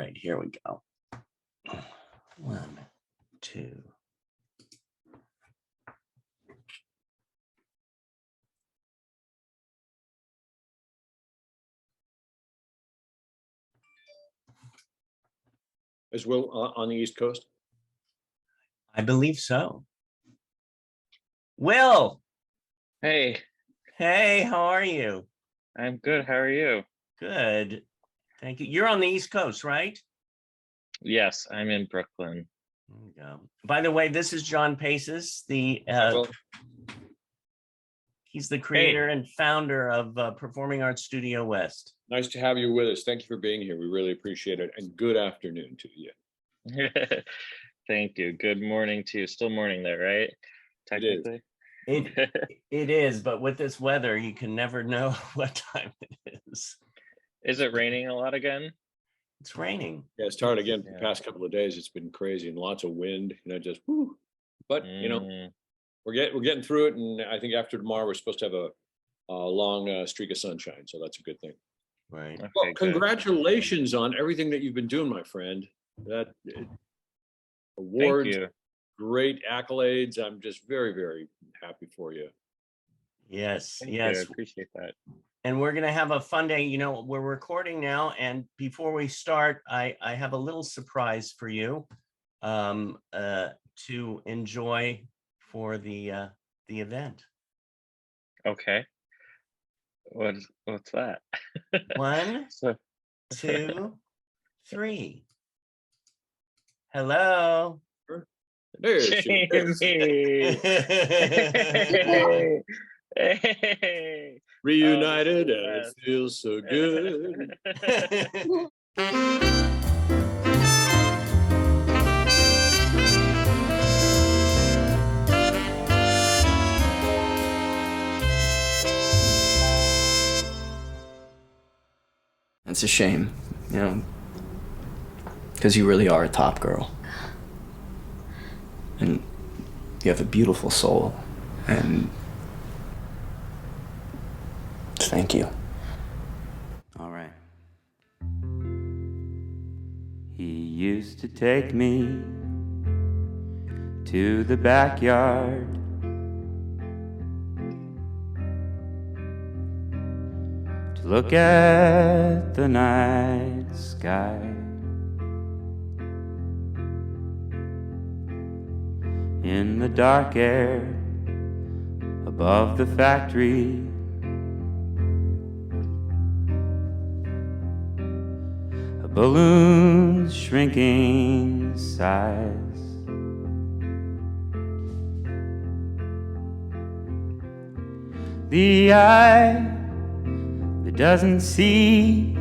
right, here we go. 1, 2. As well on the East Coast? I believe so. Will. Hey. Hey, how are you? I'm good. How are you? Good. Thank you. You're on the East Coast, right? Yes, I'm in Brooklyn. There we go. By the way, this is John Paces, he's the creator and founder of Performing Arts Studio West. Nice to have you with us. Thank you for being here. We really appreciate it. And good afternoon to you. Thank you. Good morning to you. Still morning there, right? Technically. It is, but with this weather, you can never know what time it is. Is it raining a lot again? It's raining. Yeah, it started again for the past couple of days. It's been crazy and lots of wind, just whoo. But we're getting through it, and I think after tomorrow we're supposed to have a long streak of sunshine, so that's a good thing. Right. Okay, well, congratulations on everything that you've been doing, my friend. That awards, great accolades. I'm just very, very happy for you. Yes, Thank yes. you. I appreciate that. And we're going to have a fun day. We're recording now, and before we start, I have a little surprise for you to enjoy for the event. Okay. What's that? 1, 2, 3. Hello. Jamie. Hey. Reunited, and it feels so good. It's a shame, because you really are a top girl. And you have a beautiful soul. And thank you. All right. He used to take me to the backyard, to look at the night sky. In the dark air above the factory, a balloon's shrinking size. The eye that doesn't see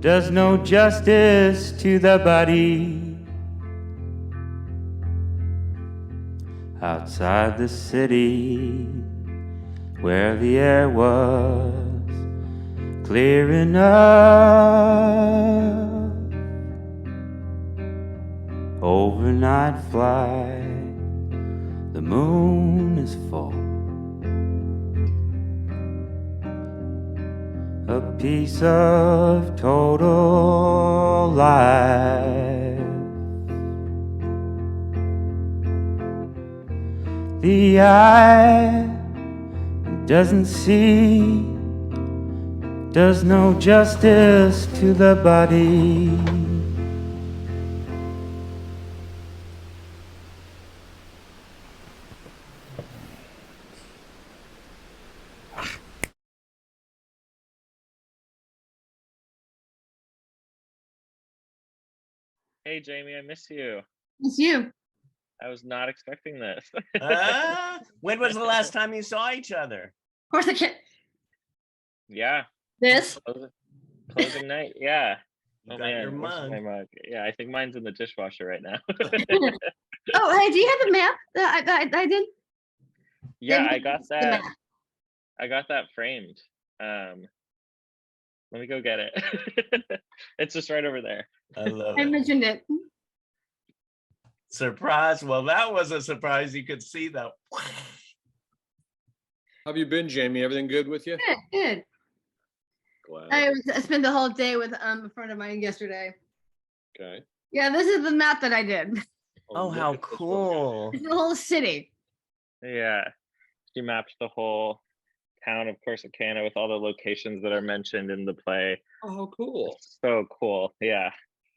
does no justice to the body. Outside the city, where the air was clear enough, overnight flight, the moon is full, a piece of total life. The eye doesn't see, does no justice to the body. Hey, Jamie, I miss you. It's you. I was not expecting this. When was the last time you saw each other? Of course I can't. Yeah. This? Closing night, yeah. You got your where's mug. my mug? Yeah, I think mine's in the dishwasher right now. Oh, hey, do you have the map? I did. Yeah, I got The that. map. I got that framed. Let me go get it. It's just right over there. I love I it. mentioned it. Surprise. Well, that was a surprise. You could see that. How have you been, Jamie? Everything good with you? Good, good. Glad. I spent the whole day with a friend of mine yesterday. Okay. Yeah, this is the map that I did. Oh, look how at this one. cool. It's the whole city. Yeah. She mapped the whole town of Corsicana with all the locations that are mentioned in the play. Oh, how cool. So cool. Yeah.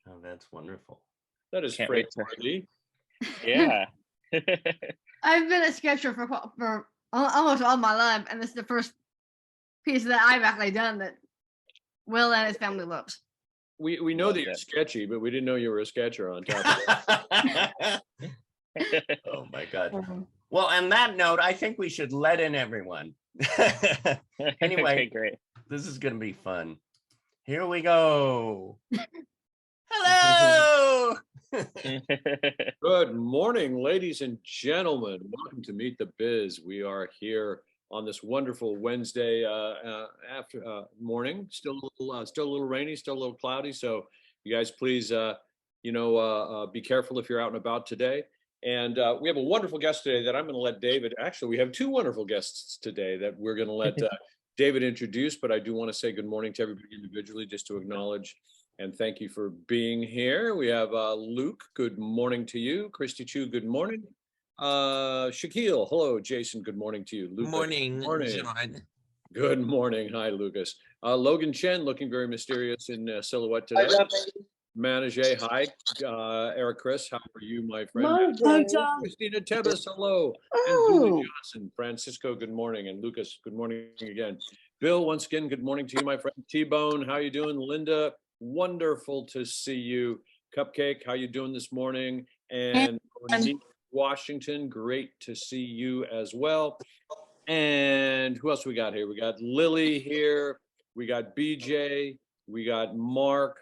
Oh, that's wonderful. That is Can't wait Fred. Yeah. I've been a sketcher for almost all my life, and this is the first piece that I've actually done that Will and his family loves. We know Love that you're it. sketchy, but we didn't know you were a sketcher on top of it. Oh my God. Well, on that note, I think we should let in everyone. Anyway, Okay, great. this is going to be fun. Here we go. Hello. Good morning, ladies and gentlemen. Welcome to Meet the Biz. We are here on this wonderful Wednesday after morning. Still a little rainy, still a little cloudy. So you guys, please, be careful if you're out and about today. And we have a wonderful guest today that I'm going to let David. Actually, we have two wonderful guests today that we're going to let David introduce. But I do want to say good morning to everybody individually, just to acknowledge and thank you for being here. We have Luke. Good morning to you. Christy Chu. Good morning. Shaquille. Hello, Jason. Good morning to you. Luke. Morning, morning. John. Good morning. Hi, Lucas. Logan Chen, looking very mysterious in silhouette today. Manager, hi. Eric Chris, how are you, my friend? Christina Tebas, hello. And Julie Johnson. Francisco, good morning. And Lucas, good morning again. Bill, once again, good morning to you, my friend. T-Bone, how you doing? Linda, wonderful to see you. Cupcake, how you doing this morning? And Washington, great to see you as well. And who else we got here? We got Lily here. We got BJ. We got Mark.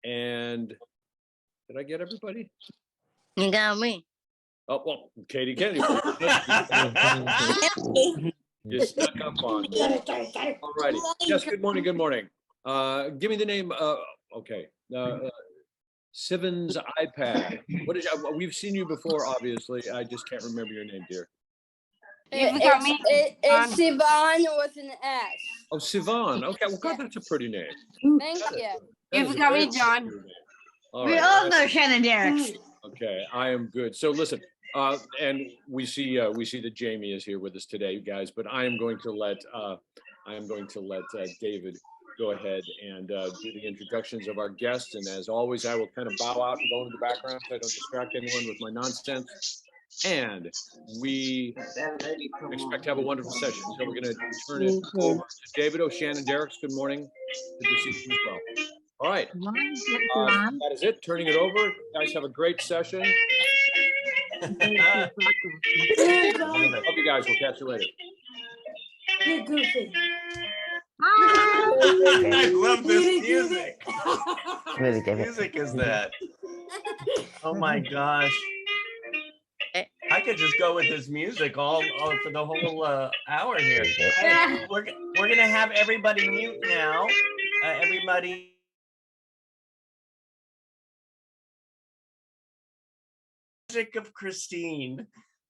And did I get everybody? You got me. Oh, well, Katie Kennedy. You stuck up on me. All righty. Yes, good morning. Good morning. Give me the name. Okay. Sivens iPad. What is? We've seen you before, obviously. I just can't remember your name, dear. It's Sivan with an S. Oh, Sivan. Okay. Well, God, that's a pretty name. Thank you. You forgot me, John. We all know Shannon Derricks. Okay, I am good. So listen, and we see that Jamie is here with us today, guys. But I am going to let David go ahead and do the introductions of our guests. And as always, I will kind of bow out and go into the background so I don't distract anyone with my nonsense. And we expect to have a wonderful session. So we're going to turn it over to David O'Shannon Derricks. Good morning. Good to see you as well. All right. That is it. Turning it over. You guys have a great session. Love you guys. We'll catch you later. You're goofy. I love this music. What music is that? Oh my gosh. I could just go with this music all for the whole hour here. Hey, we're gonna have everybody mute now. Everybody. Magic of Christine.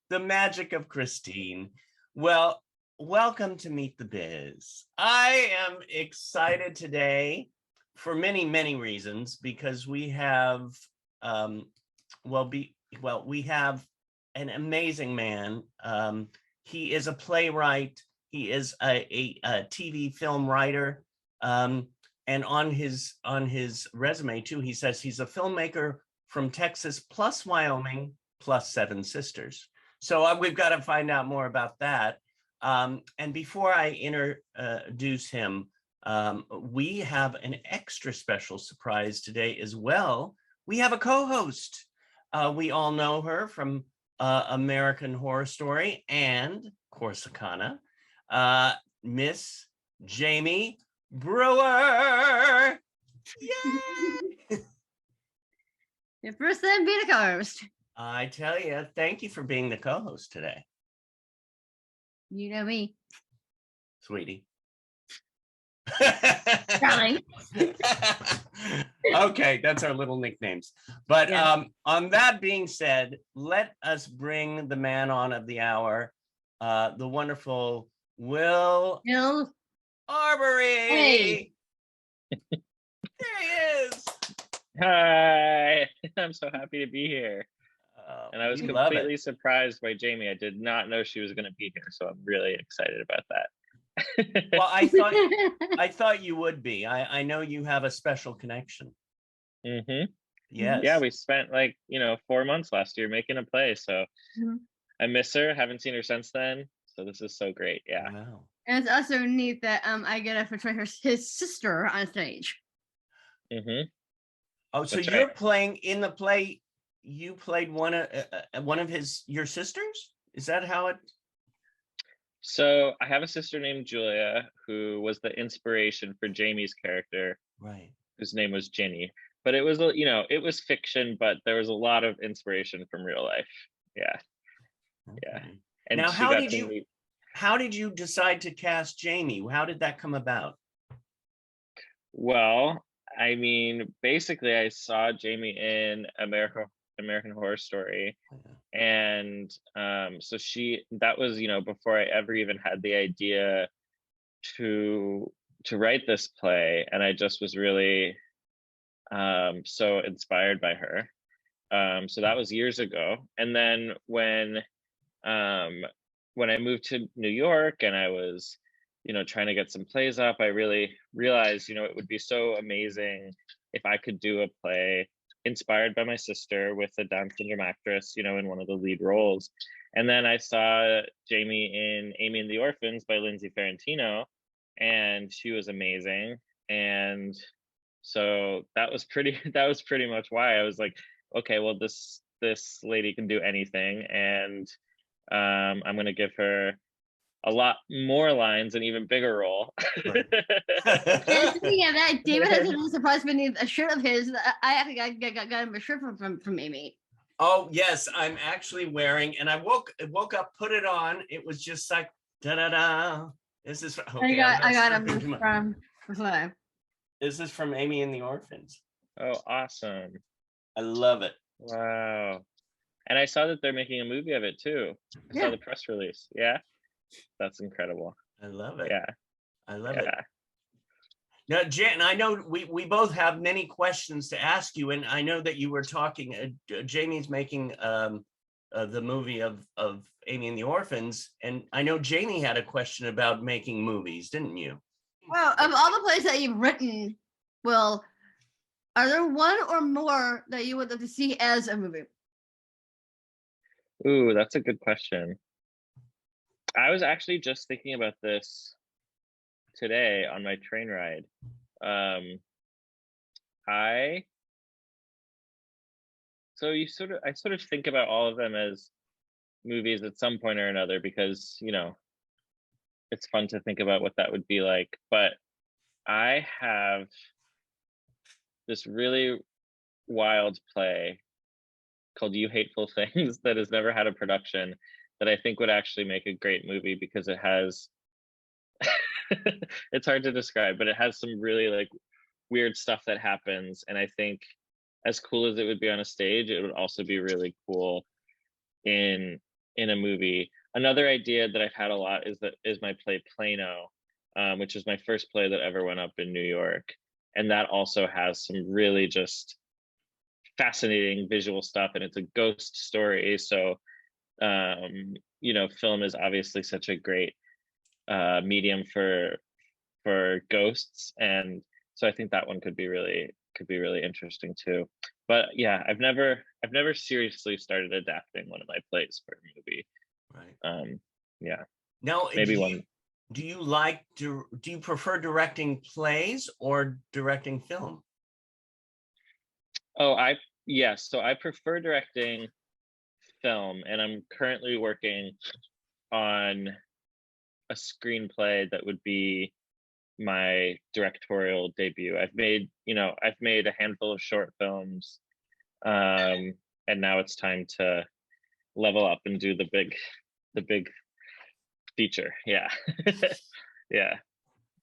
The magic of Christine. Well, welcome to Meet the Biz. I am excited today for many, many reasons because we have we have an amazing man. He is a playwright. He is a TV film writer. And on his resume too, he says he's a filmmaker from Texas plus Wyoming plus 7 sisters. So we've got to find out more about that. And before I introduce him, we have an extra special surprise today as well. We have a co-host. We all know her from American Horror Story and Corsicana, Miss Jamie BREWER. Yay! Your first time being a co-host. I tell you, thank you for being the co-host today. You know me. Sweetie. Darling. Okay, that's our little nicknames. But on that being said, let us bring the man on of the hour, the wonderful Will Arbery. Hey. There he is. Hi, I'm so happy to be here. And I was We love it. completely surprised by Jamie. I did not know she was going to be here, so I'm really excited about that. Well, I thought you would be. I know you have a special connection. Mm-hmm. Yes. Yeah, we spent like 4 months last year making a play, so Mhm. I miss her. Haven't seen her since then, so this is so great. Yeah. Wow. And it's also neat that I get to portray his sister on stage. Mm-hmm. Oh, so That's you're right. playing in the play. You played one of your sisters. Is that how it? So I have a sister named Julia who was the inspiration for Jamie's character, Right. whose name was Ginny. But it was it was fiction, but there was a lot of inspiration from real life. Yeah. Yeah. Okay. And Now, she got to meet. how did you decide to cast Jamie? How did that come about? Well, I mean, basically I saw Jamie in American Horror Story. And so that was before I ever even had the idea to write this play, and I just was really so inspired by her. So that was years ago. And then when I moved to New York and I was trying to get some plays up, I really realized it would be so amazing if I could do a play inspired by my sister with a Down syndrome actress in one of the lead roles. And then I saw Jamie in Amy and the Orphans by Lindsay Ferrantino, and she was amazing. And so that was pretty much why I was like, okay, well, this lady can do anything, and I'm gonna give her a lot more lines, an even bigger role. Right. And speaking of that, David has a little surprise beneath a shirt of his. I actually got him a shirt from Amy. Oh yes, I'm actually wearing, and I woke up, put it on. It was just like da da da. This is okay, I got him from. from Florida. This is from Amy and the Orphans. Oh, awesome. I love it. Wow. And I saw that they're making a movie of it too. I saw the press release. Yeah. That's incredible. I love it. Yeah. I love it. Now, Jen, I know we both have many questions to ask you, and I know that you were talking. Jamie's making the movie of Amy and the Orphans, and I know Jamie had a question about making movies, didn't you? Well, of all the plays that you've written, Will, are there one or more that you would like to see as a movie? Ooh, that's a good question. I was actually just thinking about this today on my train ride. I sort of think about all of them as movies at some point or another, because it's fun to think about what that would be like. But I have this really wild play called You Hateful Things that has never had a production, that I think would actually make a great movie, because it has it's hard to describe, but it has some really like weird stuff that happens. And I think as cool as it would be on a stage, it would also be really cool in a movie. Another idea that I've had a lot is my play Plano, which is my first play that ever went up in New York. And that also has some really just fascinating visual stuff, and it's a ghost story. So film is obviously such a great medium for ghosts, and so I think that one could be really interesting too. But yeah, I've never seriously started adapting one of my plays for a movie. Right. Yeah. Now, maybe one. Do you prefer directing plays or directing film? Oh, yes. So I prefer directing film, and I'm currently working on a screenplay that would be my directorial debut. I've made a handful of short films, and now it's time to level up and do the big feature. Yeah. Yeah.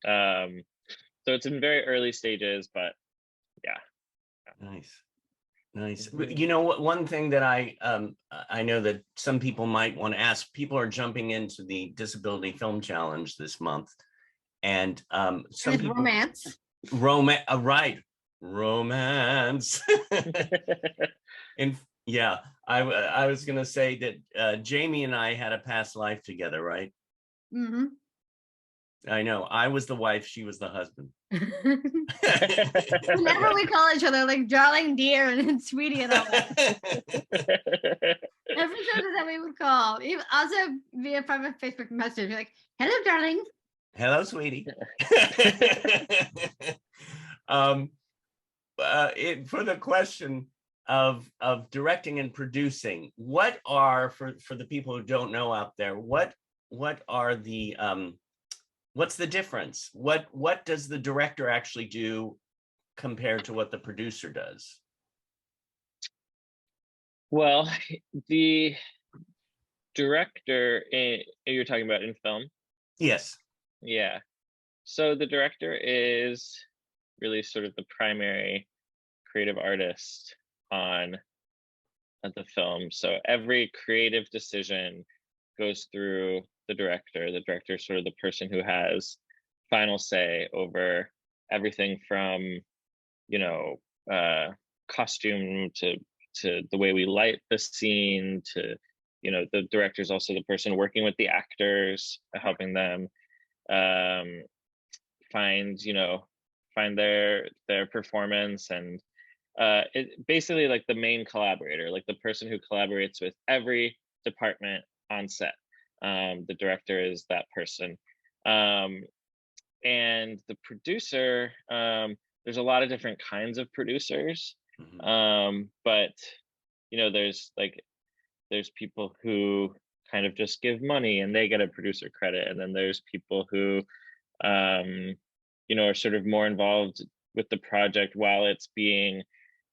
So it's in very early stages, but yeah. Nice. You know what? One thing that I know that some people might want to ask. People are jumping into the Disability Film Challenge this month, and some people, romance. Right, romance. And yeah, I was gonna say that Jamie and I had a past life together, right? Mm-hmm. I know. I was the wife, she was the husband. Whenever we call each other like darling, dear, and sweetie, and all that. Every time that we would call, even also via private Facebook message, like, "Hello, darling." Hello, sweetie. For the question of directing and producing, what are, for the people who don't know out there, what are the what's the difference? What does the director actually do compared to what the producer does? Well, the director, you're talking about in film? Yes. Yeah. So the director is really sort of the primary creative artist on the film. So every creative decision goes through the director. The director is sort of the person who has final say over everything from, you know, costume to the way we light the scene, to, you know, the director is also the person working with the actors, helping them find their performance, and it basically like the main collaborator, like the person who collaborates with every department on set. The director is that person. And the producer, there's a lot of different kinds of producers. But you know, there's people who kind of just give money and they get a producer credit, and then there's people who you know, are sort of more involved with the project while it's being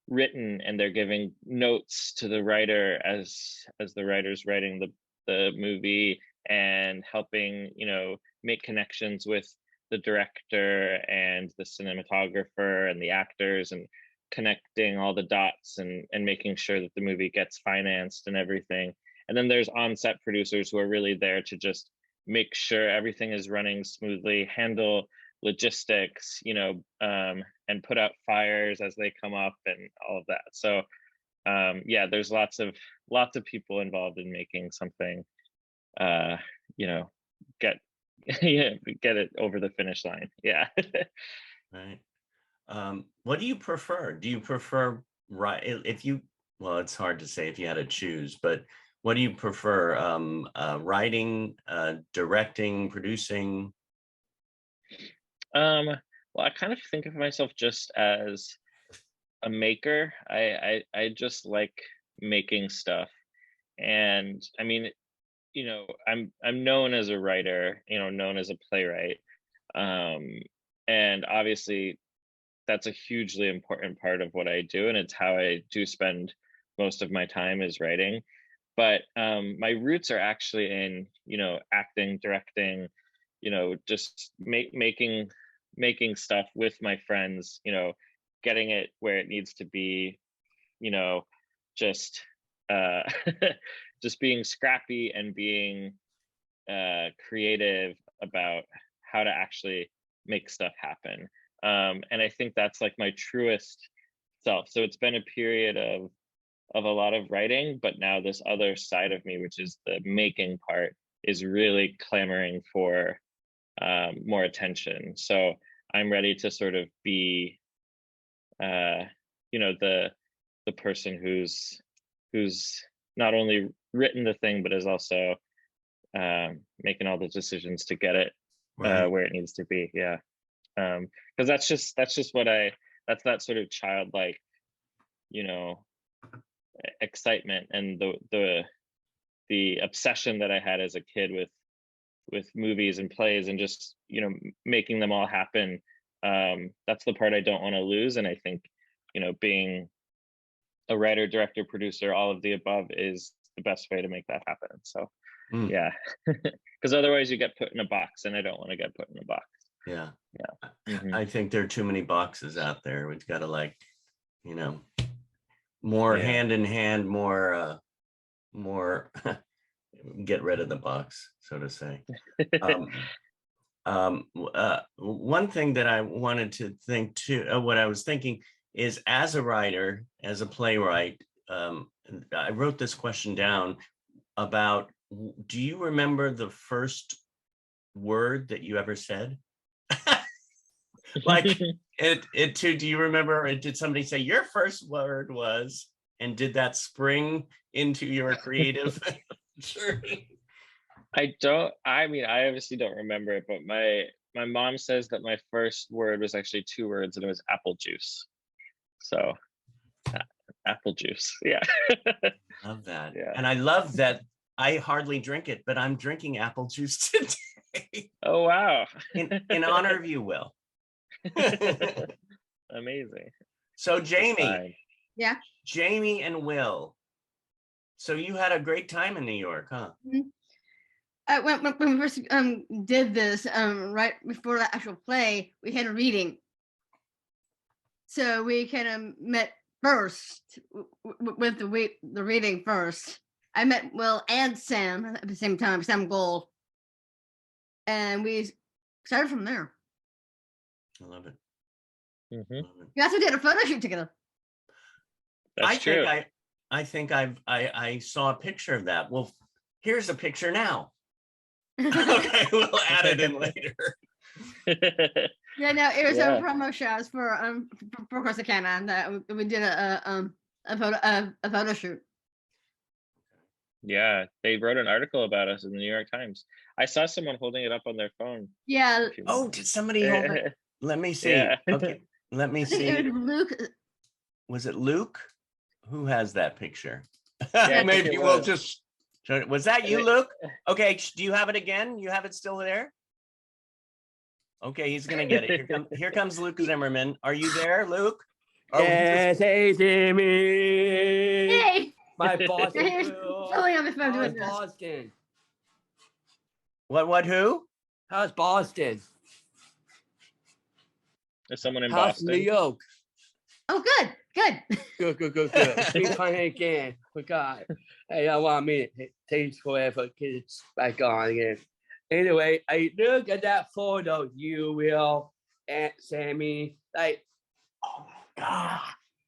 written, and they're giving notes to the writer as the writer's writing the movie, and helping, you know, make connections with the director and the cinematographer and the actors, and connecting all the dots, and making sure that the movie gets financed and everything. And then there's on-set producers who are really there to just make sure everything is running smoothly, handle logistics, you know, and put out fires as they come up and all of that. So yeah, there's lots of people involved in making something you know, get it over the finish line. Yeah. Right. What do you prefer? Do you prefer, right, if you, well, it's hard to say if you had to choose, but what do you prefer? Writing, directing, producing? Well, I kind of think of myself just as a maker. I just like making stuff. And I mean, you know, I'm known as a writer, you know, known as a playwright. And obviously that's a hugely important part of what I do, and it's how I do spend most of my time, is writing. But my roots are actually in, you know, acting, directing, you know, just making stuff with my friends, you know, getting it where it needs to be, you know, just just being scrappy and being creative about how to actually make stuff happen. And I think that's like my truest self. So it's been a period of a lot of writing, but now this other side of me, which is the making part, is really clamoring for more attention. So I'm ready to sort of be you know, the person who's not only written the thing, but is also making all the decisions to get it where it needs to be. Yeah. Because that's just what that's that sort of childlike, you know, excitement, and the obsession that I had as a kid with movies and plays, and just, you know, making them all happen. That's the part I don't want to lose. And I think, you know, being a writer, director, producer, all of the above is the best way to make that happen. So yeah, because otherwise you get put in a box, and I don't want to get put in a box. Yeah. Mm-hmm. I think there are too many boxes out there. We've got to, like, you know, more hand in hand, more get rid of the box, so to say. One thing that I wanted to think too, what I was thinking is, as a writer, as a playwright, I wrote this question down about, do you remember the first word that you ever said? Like do you remember, did somebody say your first word was, and did that spring into your creative journey? I mean, I obviously don't remember it, but my mom says that my first word was actually 2 words, and it was apple juice. So apple juice. Yeah. Love that. Yeah. And I love that I hardly drink it, but I'm drinking apple juice today. Oh, wow. in honor of you, Will. Amazing. So It's Jamie. fine. Yeah. Jamie and Will. So you had a great time in New York, huh? When we first did this, right before the actual play, we had a reading. So we kind of met first with the reading first. I met Will and Sam at the same time, Sam Gold. And we started from there. I love it. Mhm. Love it. We also did a photo shoot together. That's true. I think I saw a picture of that. Well, here's a picture now. Okay, we'll add it in later. Yeah, no, it was Yeah. a promo shots for Corsicana, and we did a photo shoot. Yeah, they wrote an article about us in the New York Times. I saw someone holding it up on their phone. Yeah, a few Oh, minutes did somebody hold it? Let me see. Yeah. Okay, let me I think it see. was Luke. Was it Luke? Who has that picture? I think Maybe it we'll was. just. Was that you, Luke? Okay, do you have it again? You have it still there? Okay, he's gonna get it. Here comes Luke Zimmerman. Are you there, Luke? Or Yes, hey Jimmy. Hey, My boss. here's filling on the phone doing How's this. Boston? What? Who? How's Boston? There's someone in How's New Boston. York? Oh, good. Good. We playing again. Forgot. Hey, I want me. It takes forever to get it back on again. Anyway, I look at that photo, you Will, Aunt Sammy. Like, oh my God,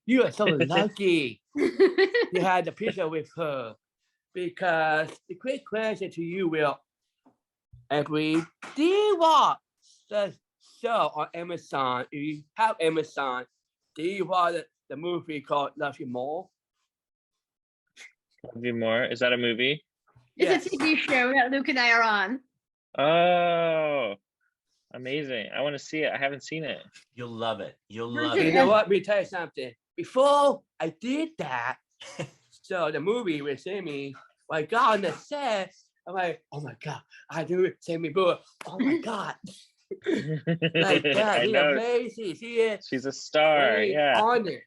you are so lucky you had the picture with her. Because the quick question to you, Will, Arbery, do you watch the show on Amazon? If you have Amazon, do you watch the movie called Love You More? Love You More. Is that a movie? It's a TV show that Luke and I are on. Oh, amazing. I want to see it. I haven't seen it. You'll love it. You'll Where's love it You it. know what? Let me tell you something. Before I did that, so the movie with Sammy, when I got on the set, I'm like, oh my God, I do it, Sammy Brewer. Oh my God. Like that, I she's know. amazing. She is She's a star. very Yeah. honored.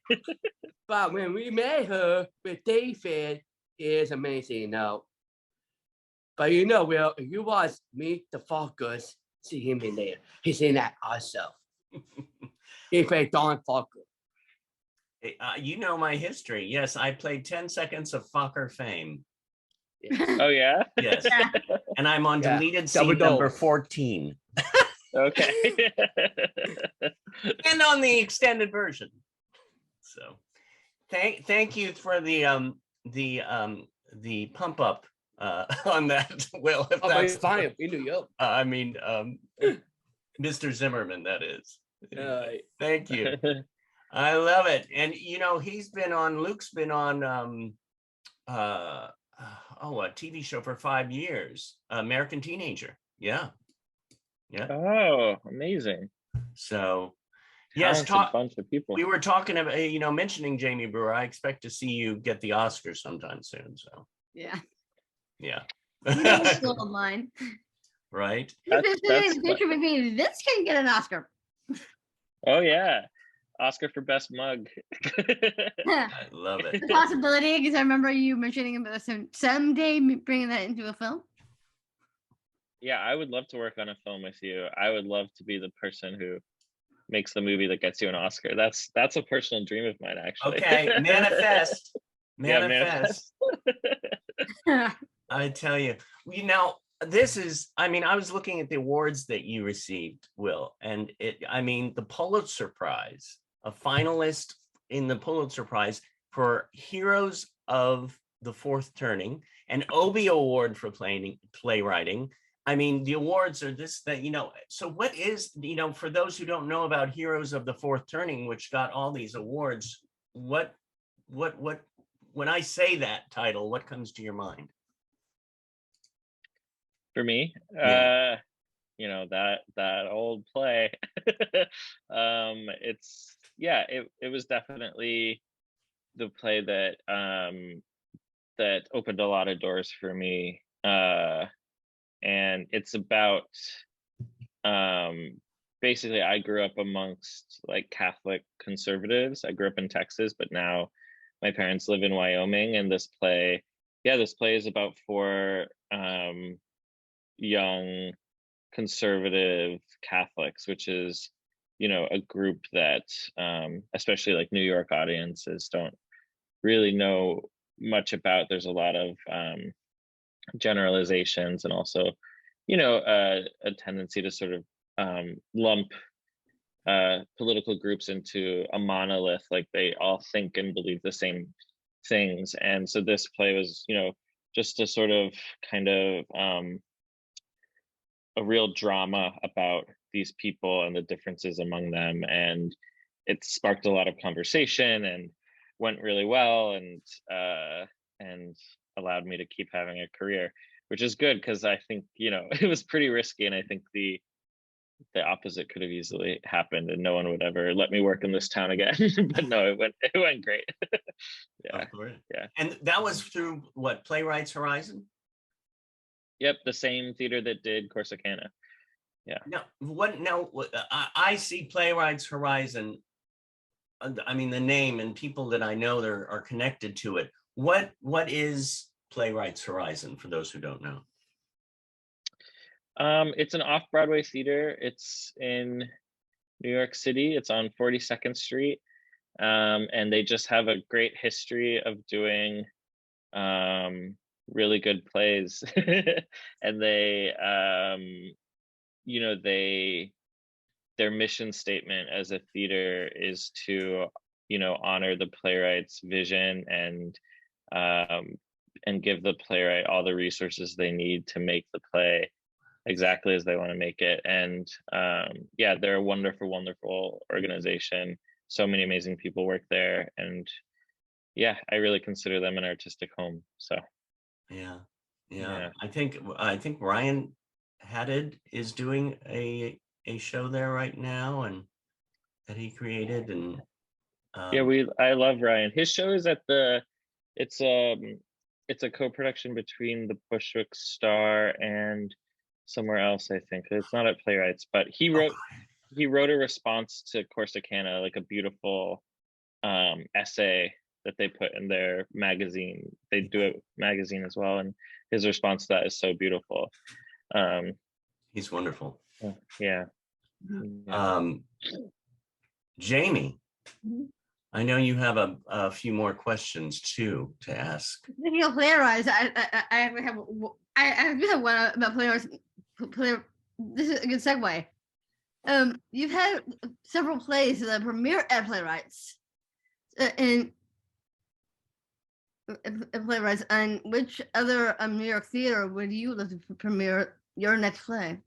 But when we met her with David, it is amazing, But Will, if you watch Meet the Fockers, see him in there. He's in that also. He played Don Fokker. You know my history. Yes, I played 10 seconds of Fokker fame. Oh, yeah? Yes. Yeah. And I'm on Yeah, deleted double scene number dose. 14. Okay. And on the extended version. So thank you for the pump up on that, Will. If Oh, but it's that's fine in New York. I mean Mr. Zimmerman, that is. Thank you. I love it. And Luke's been on a TV show for 5 years, American Teenager. Yeah. Oh, amazing. So yes, Talented bunch of people. we were talking about, mentioning Jamie Brewer. I expect to see you get the Oscar sometime soon. So Yeah. yeah. You know it's still online. Right. That's The picture with me. This can get an Oscar. Oh, yeah. Oscar for best mug. I love it. The possibility, because I remember you mentioning about someday bringing that into a film. Yeah, I would love to work on a film with you. I would love to be the person who makes the movie that gets you an Oscar. That's a personal dream of mine, actually. Okay, manifest. Yeah, Manifest. I tell you. this is, I mean, I was looking at the awards that you received, Will, and I mean, the Pulitzer Prize, a finalist in the Pulitzer Prize for Heroes of the Fourth Turning, an Obie Award for playwriting. I mean, the awards are this, that, you know, so what is, you know, for those who don't know about Heroes of the Fourth Turning, which got all these awards, what, when I say that title, what comes to your mind? For me, Yeah. you know, that old play. It's, yeah, it was definitely the play that that opened a lot of doors for me. And it's about basically, I grew up amongst like Catholic conservatives. I grew up in Texas, but now my parents live in Wyoming, and this play is about four young conservative Catholics, which is, you know, a group that especially like New York audiences don't really know much about. There's a lot of generalizations, and also, you know, a tendency to sort of lump political groups into a monolith, like they all think and believe the same things. And so this play was, you know, just a sort of kind of a real drama about these people and the differences among them, and it sparked a lot of conversation and went really well, and allowed me to keep having a career, which is good, because I think, you know, it was pretty risky, and I think the opposite could have easily happened, and no one would ever let me work in this town again. But no, it went great. Yeah. Yeah. And that was through what, Playwrights Horizon? Yep, the same theater that did Corsicana. Yeah. No, I see Playwrights Horizon. I mean, the name and people that I know that are connected to it. What is Playwrights Horizon, for those who don't know? It's an off-Broadway theater. It's in New York City. It's on 42nd Street. And they just have a great history of doing really good plays. And they, you know, their mission statement as a theater is to, you know, honor the playwright's vision, and give the playwright all the resources they need to make the play exactly as they want to make it. And yeah, they're a wonderful organization. So many amazing people work there, and yeah, I really consider them an artistic home. So yeah. I think Ryan Haddad is doing a show there right now, and that he created. And yeah, I love Ryan. His show is at it's a co-production between the Bushwick Star and somewhere else, I think. It's not at Playwrights, but he wrote a response to Corsicana, like a beautiful essay that they put in their magazine. They do a magazine as well, and his response to that is so beautiful. He's wonderful. Yeah. Jamie, I know you have a few more questions too to ask. Speaking of playwrights, I do have one about playwrights. This is a good segue. You've had several plays that premiere at Playwrights. In Playwrights, and which other New York theater would you love to premiere your next play?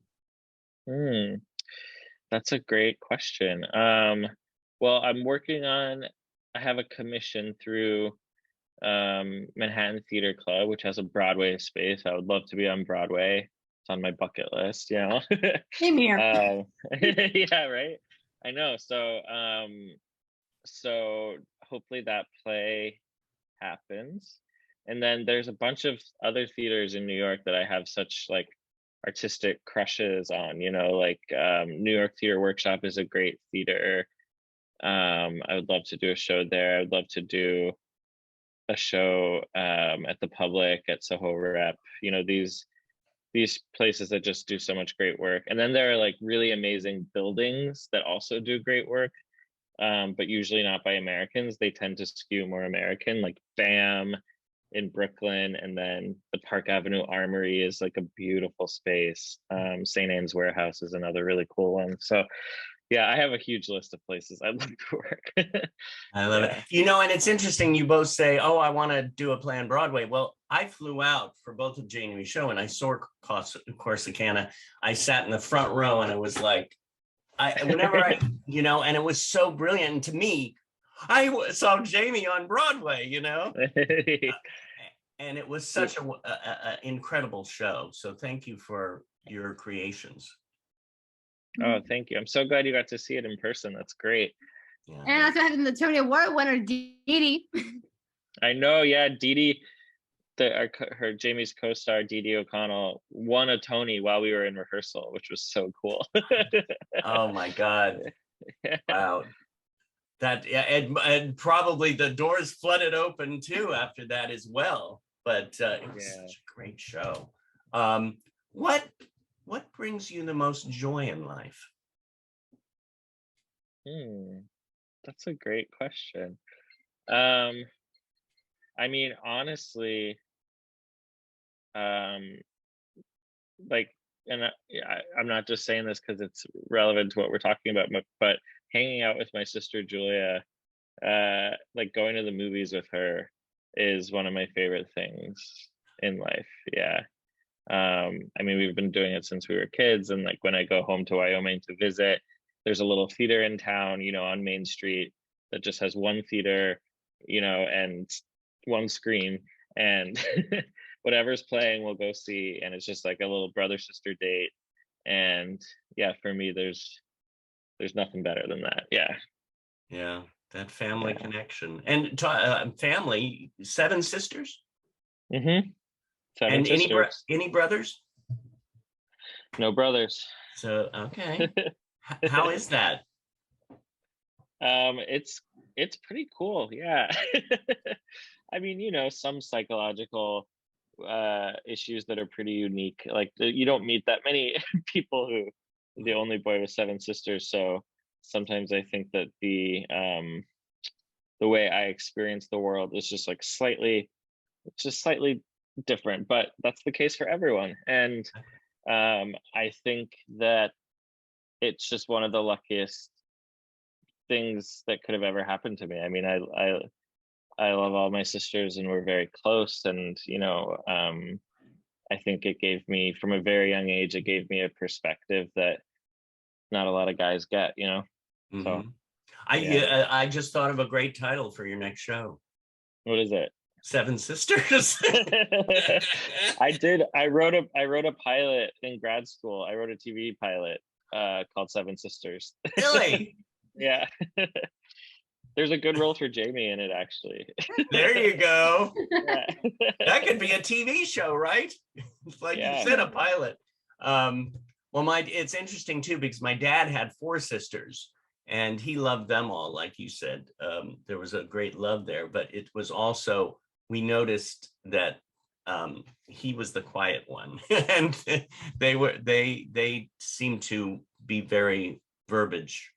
That's a great question. Well, I have a commission through Manhattan Theater Club, which has a Broadway space. I would love to be on Broadway. It's on my bucket list, you know. Same here. Yeah, right. I know. So hopefully that play happens. And then there's a bunch of other theaters in New York that I have such like artistic crushes on, you know, like New York Theater Workshop is a great theater. I would love to do a show there. I would love to do a show at the Public, at Soho Rep, you know, these places that just do so much great work. And then there are like really amazing buildings that also do great work, but usually not by Americans. They tend to skew more American, like BAM in Brooklyn, and then the Park Avenue Armory is like a beautiful space. St. Anne's Warehouse is another really cool one. So yeah, I have a huge list of places I'd love to work. I love it. Yeah. You know, and it's interesting, you both say, oh, I want to do a play on Broadway. Well, I flew out for both of Jamie's show and I saw Corsicana. I sat in the front row and it was like, whenever I, you know, and it was so brilliant. And to me, I saw Jamie on Broadway, you know, and it was such a incredible show. So thank you for your creations. Oh, thank you. I'm so glad you got to see it in person. That's great. Yeah. And also having the Tony Award winner, Dee Dee. I know, yeah, Dee Dee, her Jamie's co-star Dee Dee O'Connell won a Tony while we were in rehearsal, which was so cool. Oh my God. Wow. That, yeah, and probably the doors flooded open too after that as well. But it was such a great show. What brings you the most joy in life? That's a great question. I mean, honestly, like, and I'm not just saying this because it's relevant to what we're talking about, but hanging out with my sister Julia, like going to the movies with her is one of my favorite things in life. Yeah. I mean, we've been doing it since we were kids, and like when I go home to Wyoming to visit, there's a little theater in town, you know, on Main Street that just has one theater, you know, and one screen, and whatever's playing we'll go see, and it's just like a little brother sister date. And yeah, for me there's nothing better than that. Yeah, that family connection. And family, 7 sisters? 7 and sisters. any brothers? No brothers. So okay. How is that? It's pretty cool. Yeah. I mean, you know, some psychological issues that are pretty unique. Like you don't meet that many people who the only boy with 7 sisters. So sometimes I think that the way I experience the world is just like slightly different, but that's the case for everyone. And I think that it's just one of the luckiest things that could have ever happened to me. I mean, I love all my sisters and we're very close, and you know, I think it gave me, from a very young age, it gave me a perspective that not a lot of guys get, you know. So I just thought of a great title for your next show. What is it? 7 Sisters. I wrote a pilot in grad school. I wrote a TV pilot called 7 Sisters. Really? Yeah. There's a good role for Jamie in it, actually. There you go. Yeah. That could be a TV show, right? Like you said, a pilot. Well, it's interesting too, because my dad had 4 sisters and he loved them all. Like you said, there was a great love there, but it was also, we noticed that he was the quiet one, and they seemed to be very verbiage,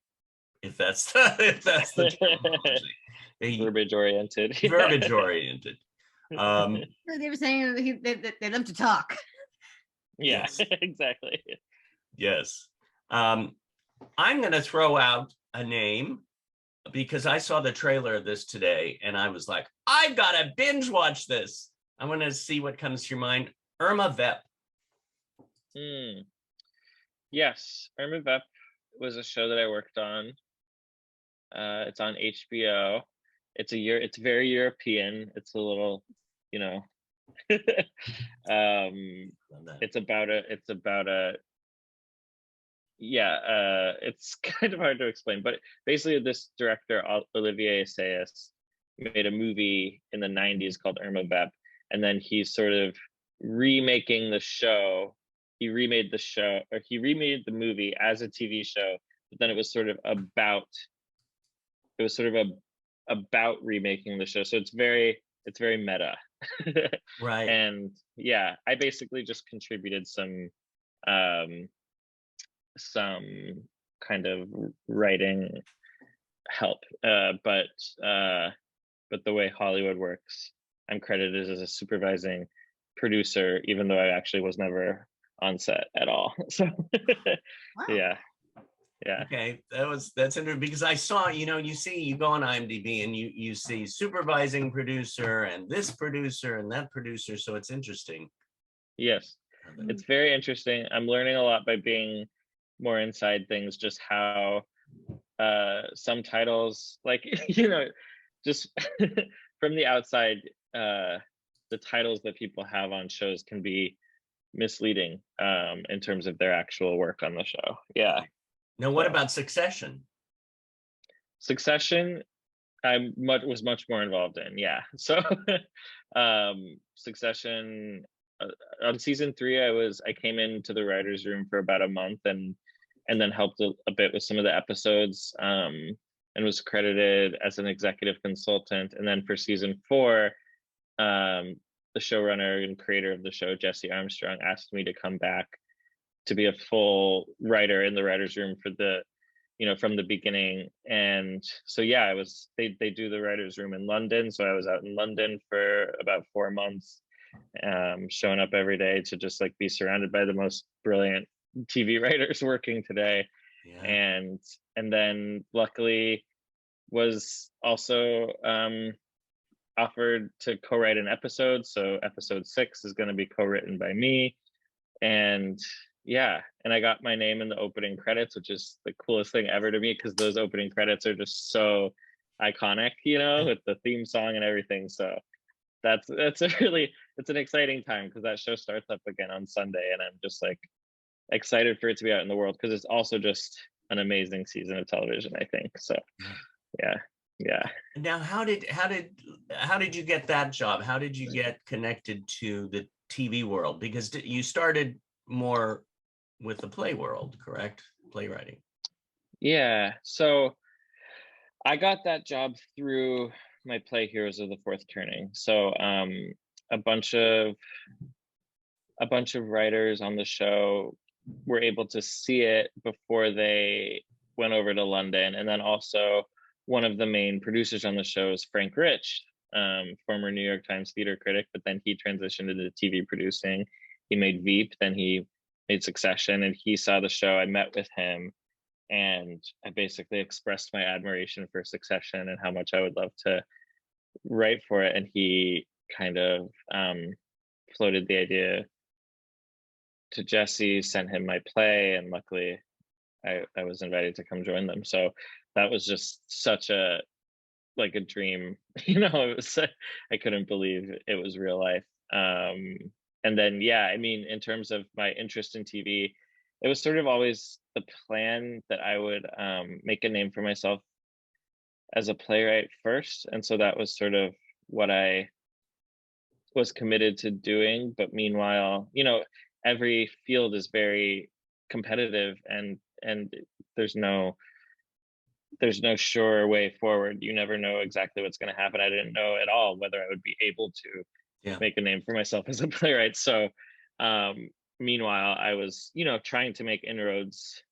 if that's the terminology. Verbiage oriented. Verbiage oriented. They were saying that they love to talk. Yeah, Yes. exactly. Yes. I'm going to throw out a name because I saw the trailer of this today and I was like, I've got to binge watch this. I want to see what comes to your mind. Irma Vep. Yes, Irma Vep was a show that I worked on. It's on HBO. It's very European. It's a little, you know, it's about it's kind of hard to explain, but basically this director, Olivier Assayas, made a movie in the 90s called Irma Vep, and then he's sort of remaking the show. He remade the movie as a TV show, but then it was sort of about remaking the show. So it's very meta. Right. And yeah, I basically just contributed some kind of writing help, but the way Hollywood works, I'm credited as a supervising producer, even though I actually was never on set at all. So Wow. yeah. Okay, that's interesting because I saw, you go on IMDb and you see supervising producer and this producer and that producer. So it's interesting. Yes, it's very interesting. I'm learning a lot by being more inside things, just how some titles, like, just from the outside, the titles that people have on shows can be misleading in terms of their actual work on the show. Yeah. Now, what about Succession? Succession, I was much more involved in. Yeah. So Succession, on season 3, I came into the writer's room for about a month and then helped a bit with some of the episodes, and was credited as an executive consultant. And then for season 4, the showrunner and creator of the show, Jesse Armstrong, asked me to come back to be a full writer in the writer's room for from the beginning. And so, yeah, they do the writer's room in London. So I was out in London for about 4 months, showing up every day to just like be surrounded by the most brilliant TV writers working today. Yeah. And then luckily was also offered to co-write an episode. So episode 6 is going to be co-written by me. And yeah, and I got my name in the opening credits, which is the coolest thing ever to me, because those opening credits are just so iconic, with the theme song and everything. So it's an exciting time, because that show starts up again on Sunday, and I'm just like excited for it to be out in the world, because it's also just an amazing season of television, I think. So yeah. Now, how did you get that job? How did you get connected to the TV world? Because you started more with the play world, correct? Playwriting. Yeah. So I got that job through my play Heroes of the Fourth Turning. So a bunch of writers on the show were able to see it before they went over to London. And then also one of the main producers on the show is Frank Rich, former New York Times theater critic, but then he transitioned into TV producing. He made Veep, then he made Succession, and he saw the show. I met with him, and I basically expressed my admiration for Succession and how much I would love to write for it. And he kind of floated the idea to Jesse, sent him my play, and luckily I was invited to come join them. So that was just such a dream. It was, I couldn't believe it was real life. And then, yeah, I mean, in terms of my interest in TV, it was sort of always the plan that I would make a name for myself as a playwright first. And so that was sort of what I was committed to doing. But meanwhile, every field is very competitive, and there's no sure way forward. You never know exactly what's going to happen. I didn't know at all whether I would be able to make a name for myself as a playwright. So meanwhile, I was, trying to make inroads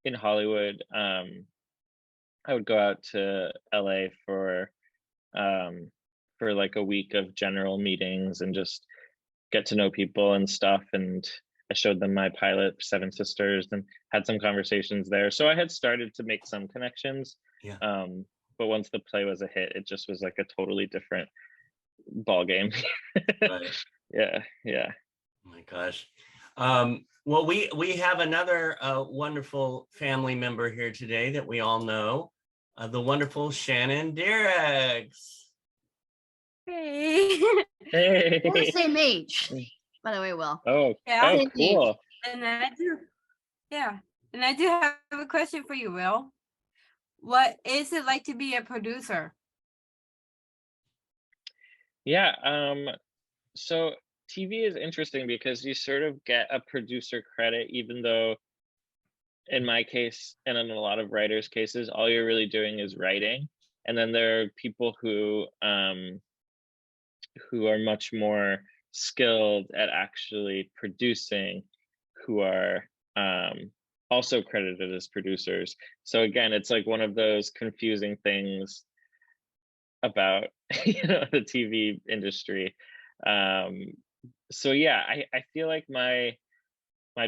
in Hollywood. I would go out to LA for like a week of general meetings and just get to know people and stuff. And I showed them my pilot, Seven Sisters, and had some conversations there. So I had started to make some connections. Yeah. But once the play was a hit, it just was like a totally different ball game. Right. Yeah. Oh my gosh. Well, we have another wonderful family member here today that we all know, the wonderful Shannon Dirks. Hey. Hey. We're the same age, by the way, Will. Oh, Yeah. oh, cool. And I do, yeah. And I do have a question for you, Will. What is it like to be a producer? Yeah. So TV is interesting because you sort of get a producer credit, even though in my case, and in a lot of writers' cases, all you're really doing is writing. And then there are people who are much more skilled at actually producing, who are also credited as producers. So again, it's like one of those confusing things about the TV industry. So yeah, I feel like my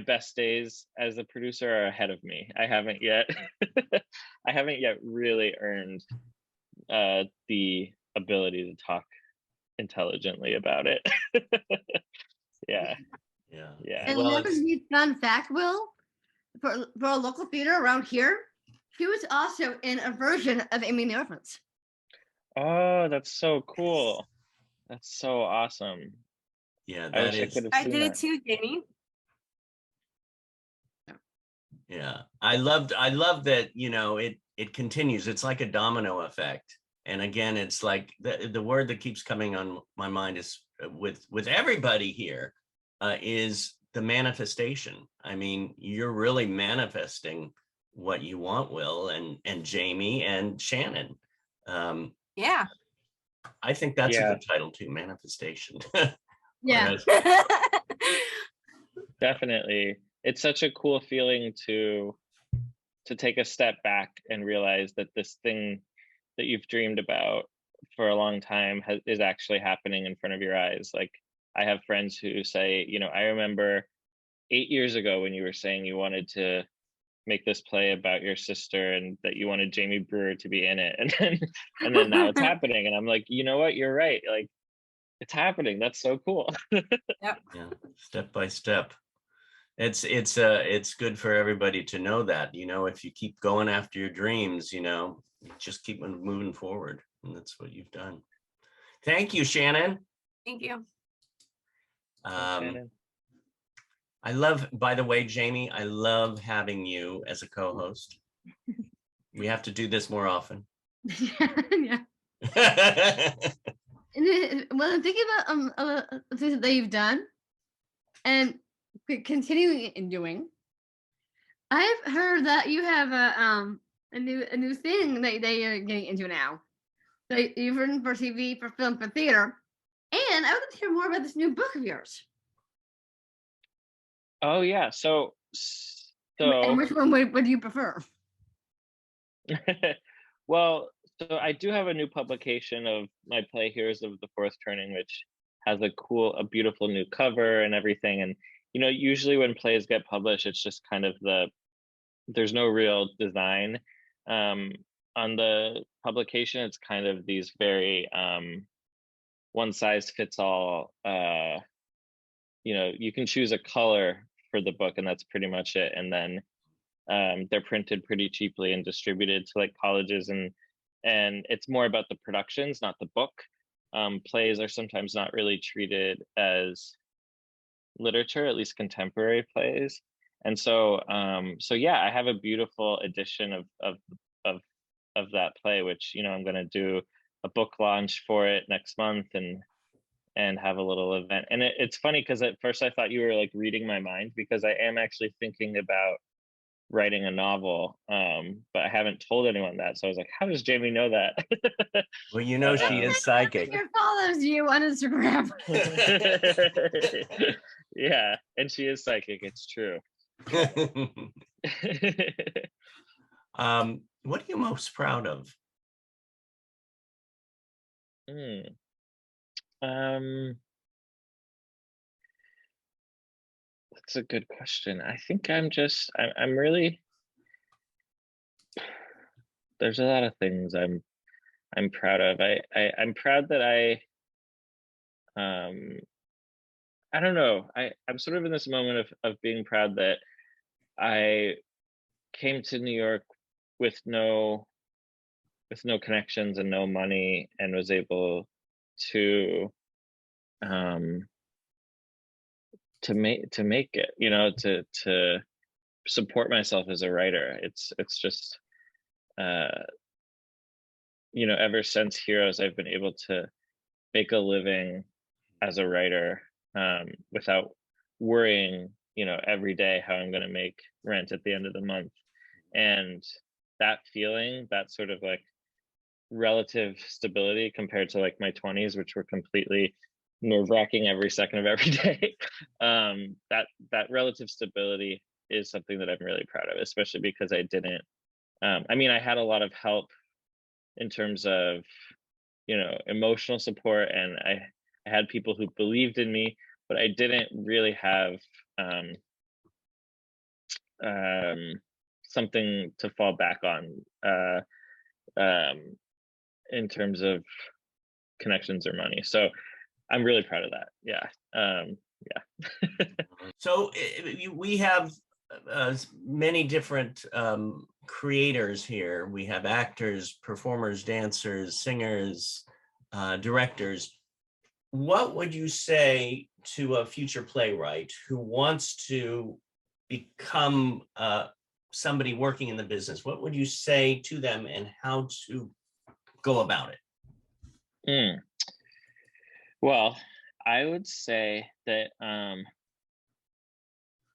best days as a producer are ahead of me. I haven't yet I haven't yet really earned the ability to talk intelligently about it. Yeah. Yeah. And Well, another it's, neat fun fact, Will, for a local theater around here, he was also in a version of Amy the Elephants. Oh, that's so cool. That's so awesome. yeah, I that wish I is, could have I seen did it that. too, Jamie. yeah. I loved that, it continues. It's like a domino effect. And again, it's like the word that keeps coming on my mind is with everybody here is the manifestation. I mean, you're really manifesting what you want, Will, and Jamie and Shannon. Yeah. I think that's a Yeah. good title too, manifestation. Yeah. Definitely. It's such a cool feeling to take a step back and realize that this thing that you've dreamed about for a long time is actually happening in front of your eyes. Like, I have friends who say, I remember 8 years ago when you were saying you wanted to make this play about your sister and that you wanted Jamie Brewer to be in it, and then now it's happening, and I'm like, you know what, you're right, like, it's happening. That's so cool. Yeah, step by step. It's good for everybody to know that, if you keep going after your dreams, just keep moving forward. And that's what you've done. Thank you, Shannon. Thank you. I love, by the way, Jamie, I love having you as a co-host. We have to do this more often. Yeah. And well, I'm thinking about things that you've done and continuing and doing. I've heard that you have a new thing that you're getting into now. So you've written for TV, for film, for theater, and I would like to hear more about this new book of yours. Oh yeah, so And which one would you prefer? well, so I do have a new publication of my play Heroes of the Fourth Turning, which has a beautiful new cover and everything. And usually when plays get published, it's just kind of there's no real design on the publication. It's kind of these very one size fits all. You can choose a color for the book, and that's pretty much it. And then they're printed pretty cheaply and distributed to like colleges, and it's more about the productions, not the book. Plays are sometimes not really treated as literature, at least contemporary plays. And so yeah, I have a beautiful edition of that play, which I'm going to do a book launch for it next month, and have a little event. And it's funny because at first I thought you were like reading my mind, because I am actually thinking about writing a novel, but I haven't told anyone that. So I was like, how does Jamie know that? Well, she is psychic. She follows you on Instagram. Yeah, and she is psychic. It's true. What are you most proud of? That's a good question. I think I'm really, there's a lot of things I'm proud of. I'm proud that I don't know. I'm sort of in this moment of being proud that I came to New York with no connections and no money, and was able to make it, to support myself as a writer. It's just ever since Heroes, I've been able to make a living as a writer, without worrying every day how I'm going to make rent at the end of the month. And that feeling, that sort of like relative stability compared to like my 20s, which were completely nerve-wracking every second of every day, that relative stability is something that I'm really proud of, especially because I didn't I had a lot of help in terms of emotional support, and I had people who believed in me, but I didn't really have something to fall back on in terms of connections or money. So I'm really proud of that. Yeah. So we have many different creators here. We have actors, performers, dancers, singers, directors. What would you say to a future playwright who wants to become somebody working in the business? What would you say to them and how to go about it? Well, I would say that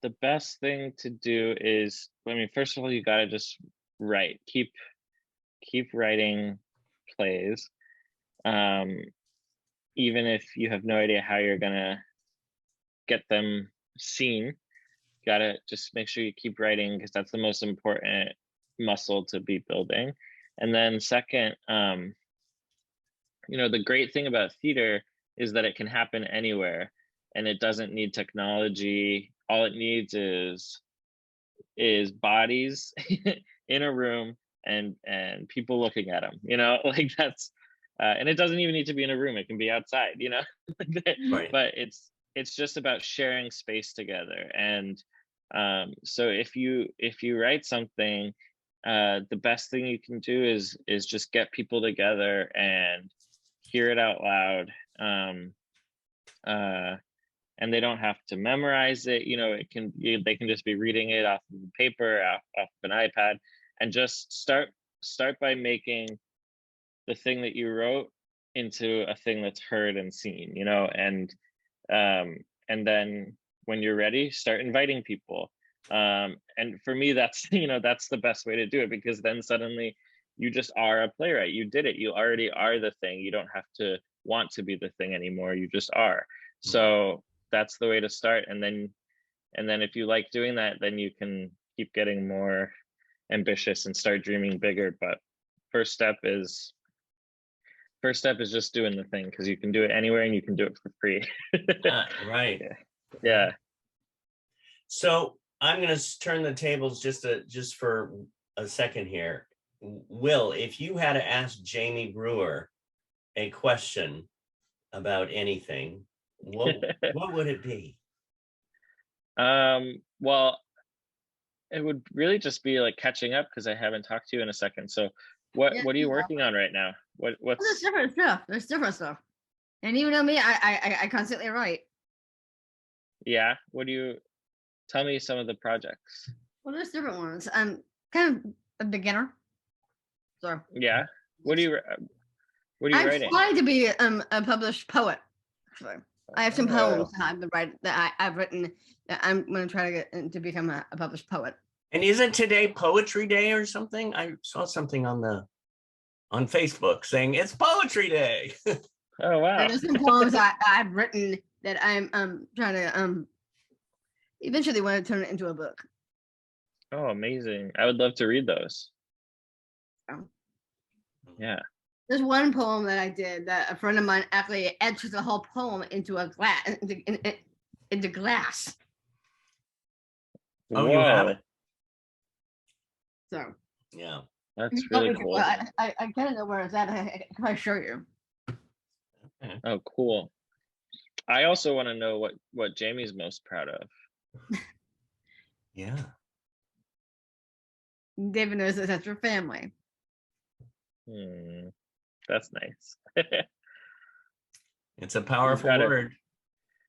the best thing to do is, first of all, you got to just write. Keep writing plays. Even if you have no idea how you're gonna get them seen, you gotta just make sure you keep writing, because that's the most important muscle to be building. And then second, the great thing about theater is that it can happen anywhere, and it doesn't need technology. All it needs is bodies in a room and people looking at them, like that's and it doesn't even need to be in a room, it can be outside, Right. But it's just about sharing space together. And so if you write something, the best thing you can do is just get people together and hear it out loud. And they don't have to memorize it. They can just be reading it off of paper, off of an iPad, and just start by making the thing that you wrote into a thing that's heard and seen, and then when you're ready, start inviting people. And for me, that's that's the best way to do it, because then suddenly you just are a playwright. You did it. You already are the thing. You don't have to want to be the thing anymore. You just are. So that's the way to start. And then if you like doing that, then you can keep getting more ambitious and start dreaming bigger. But first step is just doing the thing, because you can do it anywhere and you can do it for free. Right. Yeah. So I'm going to turn the tables just for a second here. Will, if you had to ask Jamie Brewer a question about anything, what would it be? Well, it would really just be like catching up, because I haven't talked to you in a second. So what are you working on right now? What's There's different stuff. There's different stuff. And even though me, I constantly write. Yeah. Tell me some of the projects. Well, there's different ones. I'm kind of a beginner. So yeah. What are you writing? I'm trying to be a published poet. So I have some poems that I've written that I'm going to try to get to become a published poet. And isn't today Poetry Day or something? I saw something on Facebook saying it's Poetry Day. Oh wow! There's some poems I've written that I'm trying to eventually want to turn it into a book. Oh, amazing! I would love to read those. Oh. Yeah. There's one poem that I did that a friend of mine actually etched the whole poem into a glass, into glass. Oh, you have it? So yeah, that's really cool. I kind of know where it's at. If I show you. Oh, cool. I also want to know what Jamie's most proud of. Yeah. David knows that's your family. That's nice. It's a powerful word.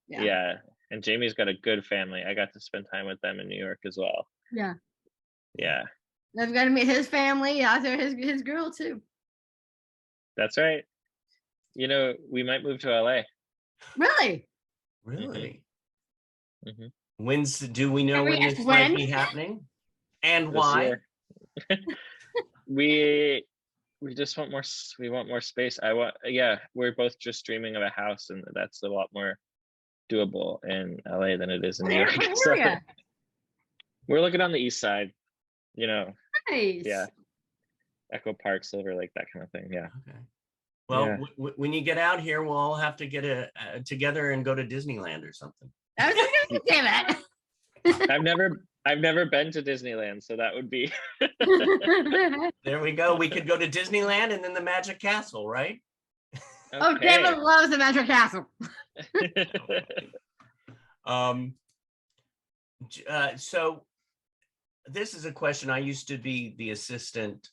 Yeah. And Jamie's got a good family. I got to spend time with them in New York as well. Yeah. Yeah. I've got to meet his family. Out there, his girl too. That's right. We might move to LA. Really? Really? Mm-hmm. Do we know when this might be happening? And why? We just want more. We want more space. We're both just dreaming of a house, and that's a lot more doable in LA than it is in New York. So, we're looking on the east side. Nice. Yeah. Echo Park, Silver Lake, that kind of thing. Yeah. Okay. Well, Yeah. when you get out here, we'll all have to get together and go to Disneyland or something. I was just gonna say that. I've never been to Disneyland, so that would be There we go. We could go to Disneyland and then the Magic Castle, right? Oh, okay. David loves the Magic Castle. So this is a question. I used to be the assistant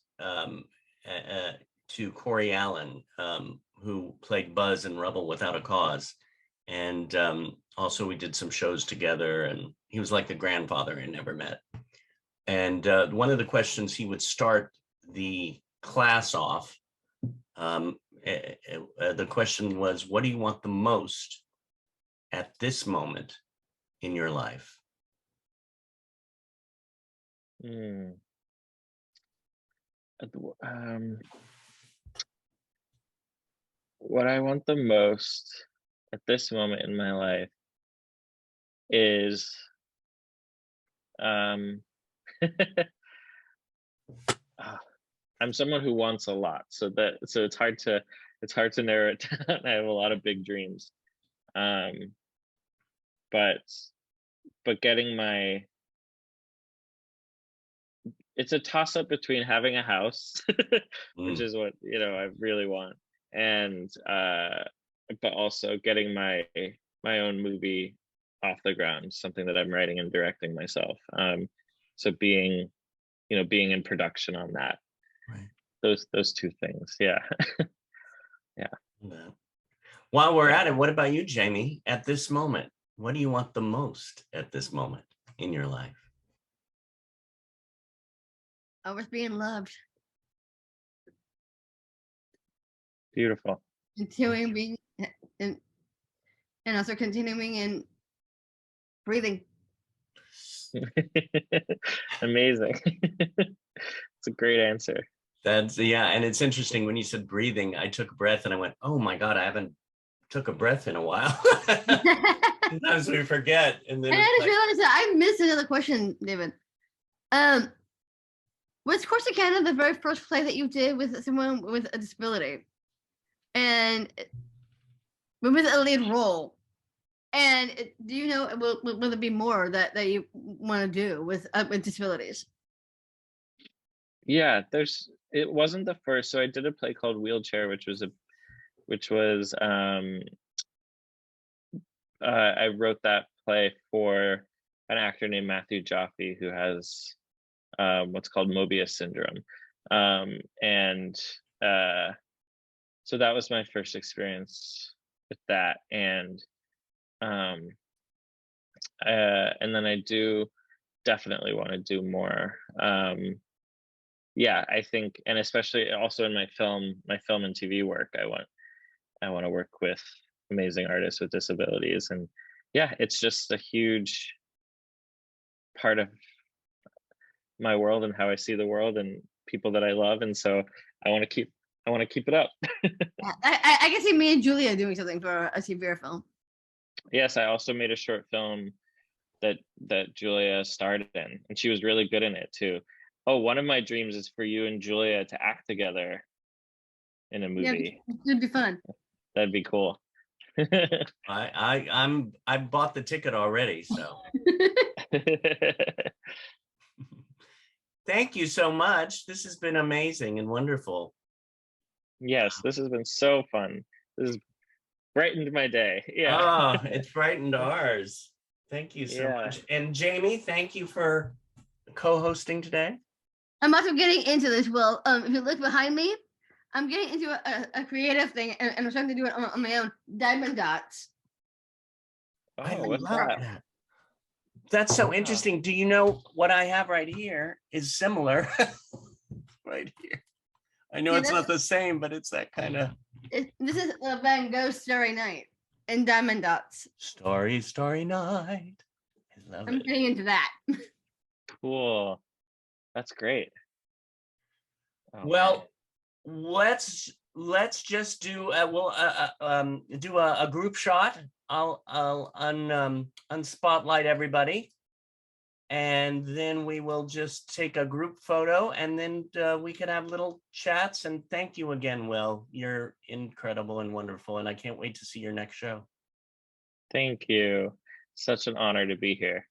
to Corey Allen, who played Buzz in Rebel Without a Cause. And also we did some shows together, and he was like the grandfather I never met. And one of the questions he would start the class off, the question was, what do you want the most at this moment in your life? What I want the most at this moment in my life is I'm someone who wants a lot, so it's hard to narrow it down. I have a lot of big dreams, but getting it's a toss up between having a house, which is what I really want, and but also getting my own movie off the ground, something that I'm writing and directing myself. So being in production on that. Right. Those two things. Yeah. Yeah. While we're at it, what about you, Jamie? At this moment, what do you want the most at this moment in your life? I was being loved. Beautiful. Continuing being and also continuing and breathing. Amazing. It's a great answer. And it's interesting when you said breathing, I took a breath and I went, oh my God, I haven't took a breath in a while. Sometimes we forget. And then I just realized that I missed another question, David. Was Corsicana the very first play that you did with someone with a disability? And with a lead role? And do you know, will there be more that you want to do with disabilities? Yeah, it wasn't the first. So I did a play called Wheelchair, which was I wrote that play for an actor named Matthew Jaffe, who has what's called Mobius syndrome. So that was my first experience with that. And then I do definitely want to do more. Yeah, I think, and especially also in my film and TV work, I want to work with amazing artists with disabilities. And yeah, it's just a huge part of my world and how I see the world and people that I love. And so I want to keep it up. I can see me and Julia doing something for a TV film. Yes, I also made a short film that Julia starred in, and she was really good in it too. Oh, one of my dreams is for you and Julia to act together in a movie. Yeah, it'd be fun. That'd be cool. I bought the ticket already, so. Thank you so much. This has been amazing and wonderful. Yes, this has been so fun. This has brightened my day. Yeah. Oh, it's brightened ours. Thank you so much. And Jamie, thank you for co-hosting today. I'm also getting into this. Well, if you look behind me, I'm getting into a creative thing, and I'm starting to do it on my own. Diamond dots. Oh, I what's love that? that. That's so interesting. Do you know what I have right here is similar? Right here. I know it's not the same, but it's that kind of. This is Van Gogh's Starry Night in diamond dots. Starry, starry night. I love I'm it. getting into that. Cool. That's great. Oh, Well, let's just do do a group shot. I'll unspotlight everybody. and then we will just take a group photo, and then we can have little chats. And thank you again, Will. You're incredible and wonderful, and I can't wait to see your next show. Thank you. Such an honor to be here.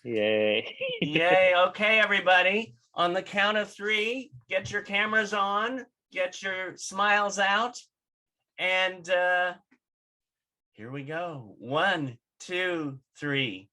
Yay. Yay. Okay, everybody. On the count of 3, get your cameras on, get your smiles out, and here we go. 1, 2, 3.